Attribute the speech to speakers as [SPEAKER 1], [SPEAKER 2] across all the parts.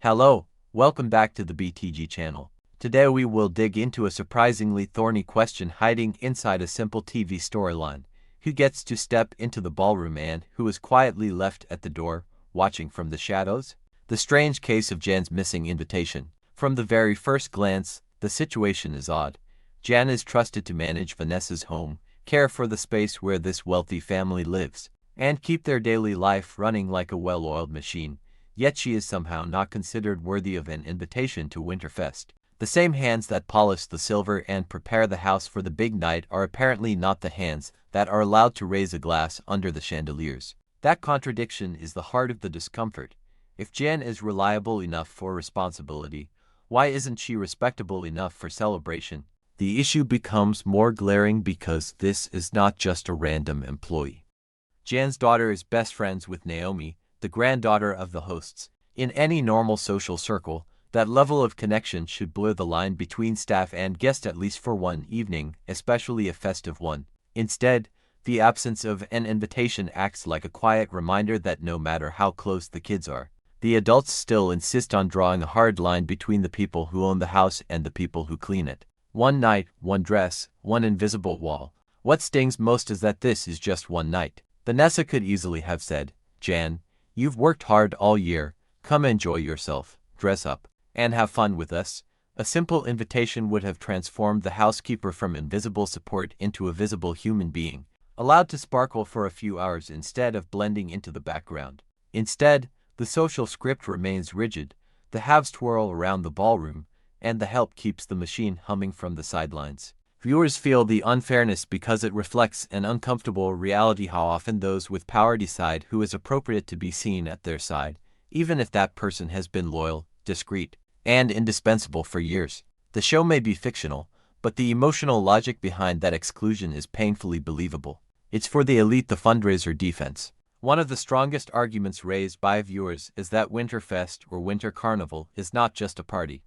[SPEAKER 1] Hello, welcome back to the BTG channel. Today we will dig into a surprisingly thorny question hiding inside a simple TV storyline. Who gets to step into the ballroom and who is quietly left at the door, watching from the shadows? The strange case of Jan's missing invitation. From the very first glance, the situation is odd. Jan is trusted to manage Vanessa's home, care for the space where this wealthy family lives, and keep their daily life running like a well-oiled machine. Yet she is somehow not considered worthy of an invitation to Winterfest. The same hands that polish the silver and prepare the house for the big night are apparently not the hands that are allowed to raise a glass under the chandeliers. That contradiction is the heart of the discomfort. If Jan is reliable enough for responsibility, why isn't she respectable enough for celebration? The issue becomes more glaring because this is not just a random employee. Jan's daughter is best friends with Naomi, the granddaughter of the hosts. In any normal social circle, that level of connection should blur the line between staff and guest at least for one evening, especially a festive one. Instead, the absence of an invitation acts like a quiet reminder that no matter how close the kids are, the adults still insist on drawing a hard line between the people who own the house and the people who clean it. One night, one dress, one invisible wall. What stings most is that this is just one night. Vanessa could easily have said, "Jan, you've worked hard all year, come enjoy yourself, dress up, and have fun with us." A simple invitation would have transformed the housekeeper from invisible support into a visible human being, allowed to sparkle for a few hours instead of blending into the background. Instead, the social script remains rigid, the haves twirl around the ballroom, and the help keeps the machine humming from the sidelines. Viewers feel the unfairness because it reflects an uncomfortable reality: how often those with power decide who is appropriate to be seen at their side, even if that person has been loyal, discreet, and indispensable for years. The show may be fictional, but the emotional logic behind that exclusion is painfully believable. It's for the elite, the fundraiser defense. One of the strongest arguments raised by viewers is that Winterfest or Winter Carnival is not just a party.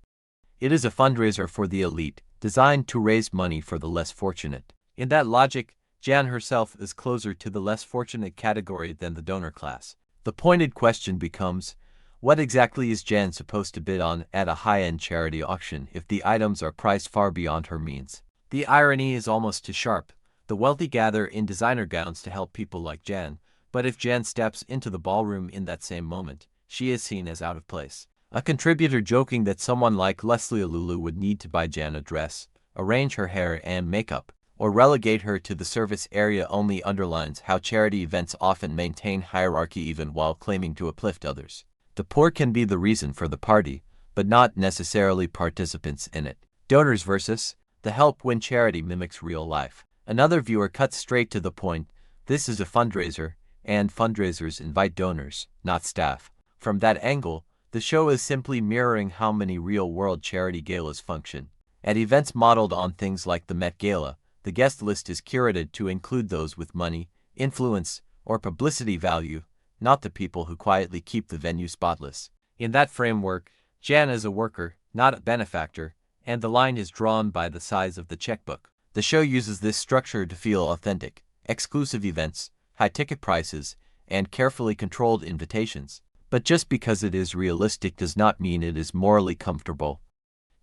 [SPEAKER 1] It is a fundraiser for the elite, designed to raise money for the less fortunate. In that logic, Jan herself is closer to the less fortunate category than the donor class. The pointed question becomes, what exactly is Jan supposed to bid on at a high-end charity auction if the items are priced far beyond her means? The irony is almost too sharp. The wealthy gather in designer gowns to help people like Jan, but if Jan steps into the ballroom in that same moment, she is seen as out of place. A contributor joking that someone like Leslie Lulu would need to buy Jan a dress, arrange her hair and makeup, or relegate her to the service area only underlines how charity events often maintain hierarchy even while claiming to uplift others. The poor can be the reason for the party, but not necessarily participants in it. Donors versus the help when charity mimics real life. Another viewer cuts straight to the point: this is a fundraiser, and fundraisers invite donors, not staff. From that angle, the show is simply mirroring how many real-world charity galas function. At events modeled on things like the Met Gala, the guest list is curated to include those with money, influence, or publicity value, not the people who quietly keep the venue spotless. In that framework, Jan is a worker, not a benefactor, and the line is drawn by the size of the checkbook. The show uses this structure to feel authentic: exclusive events, high ticket prices, and carefully controlled invitations. But just because it is realistic does not mean it is morally comfortable.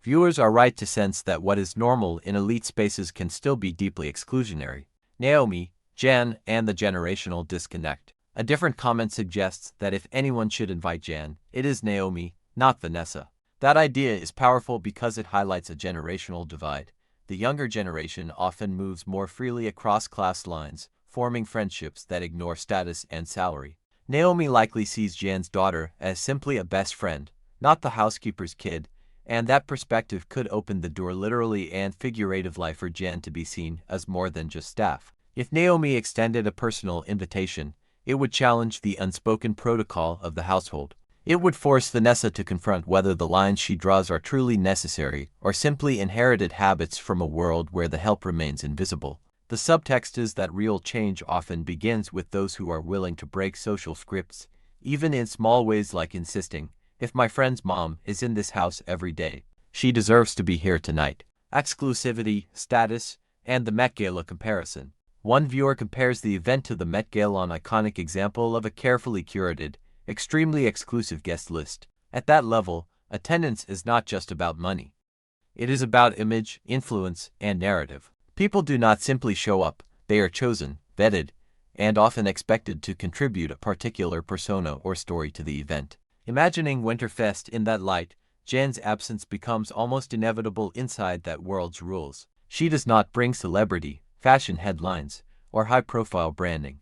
[SPEAKER 1] Viewers are right to sense that what is normal in elite spaces can still be deeply exclusionary. Naomi, Jan, and the generational disconnect. A different comment suggests that if anyone should invite Jan, it is Naomi, not Vanessa. That idea is powerful because it highlights a generational divide. The younger generation often moves more freely across class lines, forming friendships that ignore status and salary. Naomi likely sees Jan's daughter as simply a best friend, not the housekeeper's kid, and that perspective could open the door literally and figuratively for Jan to be seen as more than just staff. If Naomi extended a personal invitation, it would challenge the unspoken protocol of the household. It would force Vanessa to confront whether the lines she draws are truly necessary or simply inherited habits from a world where the help remains invisible. The subtext is that real change often begins with those who are willing to break social scripts, even in small ways like insisting, "If my friend's mom is in this house every day, she deserves to be here tonight." Exclusivity, status, and the Met Gala comparison. One viewer compares the event to the Met Gala, an iconic example of a carefully curated, extremely exclusive guest list. At that level, attendance is not just about money. It is about image, influence, and narrative. People do not simply show up, they are chosen, vetted, and often expected to contribute a particular persona or story to the event. Imagining Winterfest in that light, Jan's absence becomes almost inevitable inside that world's rules. She does not bring celebrity, fashion headlines, or high-profile branding.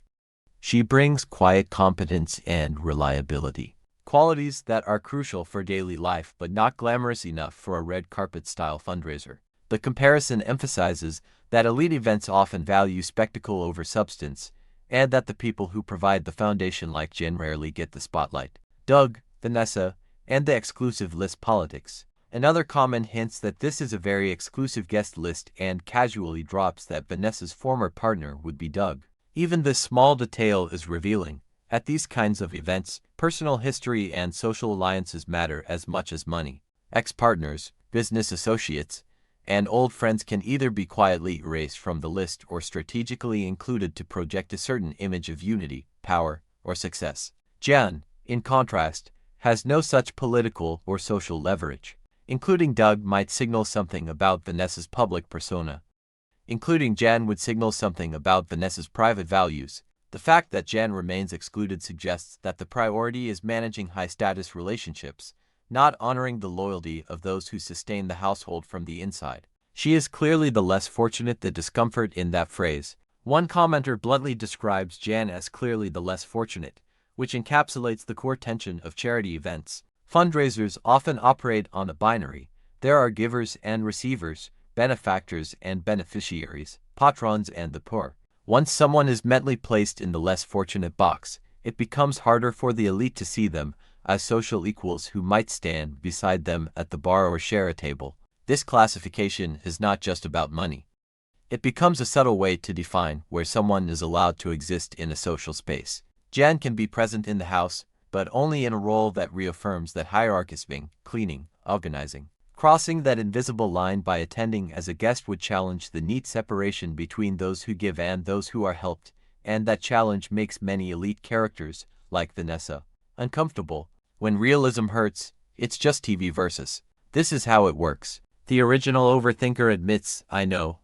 [SPEAKER 1] She brings quiet competence and reliability, qualities that are crucial for daily life but not glamorous enough for a red carpet-style fundraiser. The comparison emphasizes that elite events often value spectacle over substance, and that the people who provide the foundation like Jen rarely get the spotlight. Doug, Vanessa, and the exclusive list politics. Another comment hints that this is a very exclusive guest list and casually drops that Vanessa's former partner would be Doug. Even this small detail is revealing. At these kinds of events, personal history and social alliances matter as much as money. Ex-partners, business associates, and old friends can either be quietly erased from the list or strategically included to project a certain image of unity, power, or success. Jan, in contrast, has no such political or social leverage. Including Doug might signal something about Vanessa's public persona. Including Jan would signal something about Vanessa's private values. The fact that Jan remains excluded suggests that the priority is managing high-status relationships, not honoring the loyalty of those who sustain the household from the inside. She is clearly the less fortunate. The discomfort in that phrase. One commenter bluntly describes Jan as clearly the less fortunate, which encapsulates the core tension of charity events. Fundraisers often operate on a binary. There are givers and receivers, benefactors and beneficiaries, patrons and the poor. Once someone is mentally placed in the less fortunate box, it becomes harder for the elite to see them as social equals who might stand beside them at the bar or share a table. This classification is not just about money. It becomes a subtle way to define where someone is allowed to exist in a social space. Jan can be present in the house, but only in a role that reaffirms that hierarchisming, cleaning, organizing. Crossing that invisible line by attending as a guest would challenge the neat separation between those who give and those who are helped, and that challenge makes many elite characters, like Vanessa, uncomfortable. When realism hurts, it's just TV versus. This is how it works. The original overthinker admits, I know,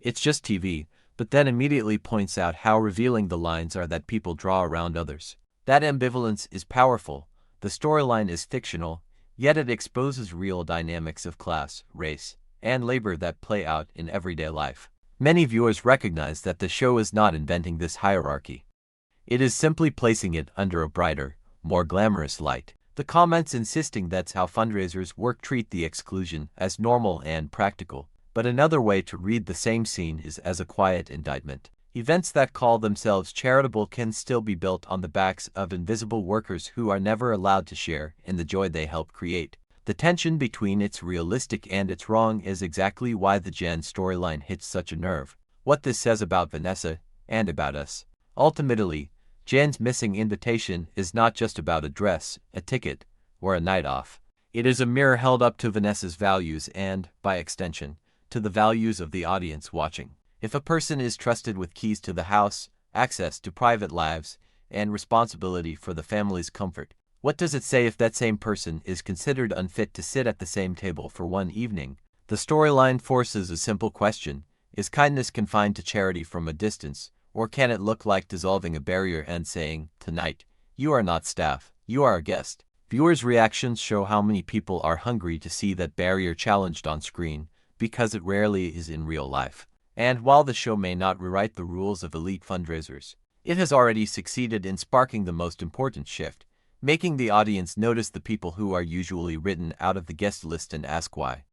[SPEAKER 1] it's just TV, but then immediately points out how revealing the lines are that people draw around others. That ambivalence is powerful. The storyline is fictional, yet it exposes real dynamics of class, race, and labor that play out in everyday life. Many viewers recognize that the show is not inventing this hierarchy. It is simply placing it under a brighter, more glamorous light. The comments insisting that's how fundraisers work treat the exclusion as normal and practical. But another way to read the same scene is as a quiet indictment. Events that call themselves charitable can still be built on the backs of invisible workers who are never allowed to share in the joy they help create. The tension between it's realistic and it's wrong is exactly why the Jan storyline hits such a nerve. What this says about Vanessa, and about us. Ultimately, Jan's missing invitation is not just about a dress, a ticket, or a night off. It is a mirror held up to Vanessa's values and, by extension, to the values of the audience watching. If a person is trusted with keys to the house, access to private lives, and responsibility for the family's comfort, what does it say if that same person is considered unfit to sit at the same table for one evening? The storyline forces a simple question. Is kindness confined to charity from a distance, or can it look like dissolving a barrier and saying, tonight, you are not staff, you are a guest? Viewers' reactions show how many people are hungry to see that barrier challenged on screen, because it rarely is in real life. And while the show may not rewrite the rules of elite fundraisers, it has already succeeded in sparking the most important shift, making the audience notice the people who are usually written out of the guest list and ask why.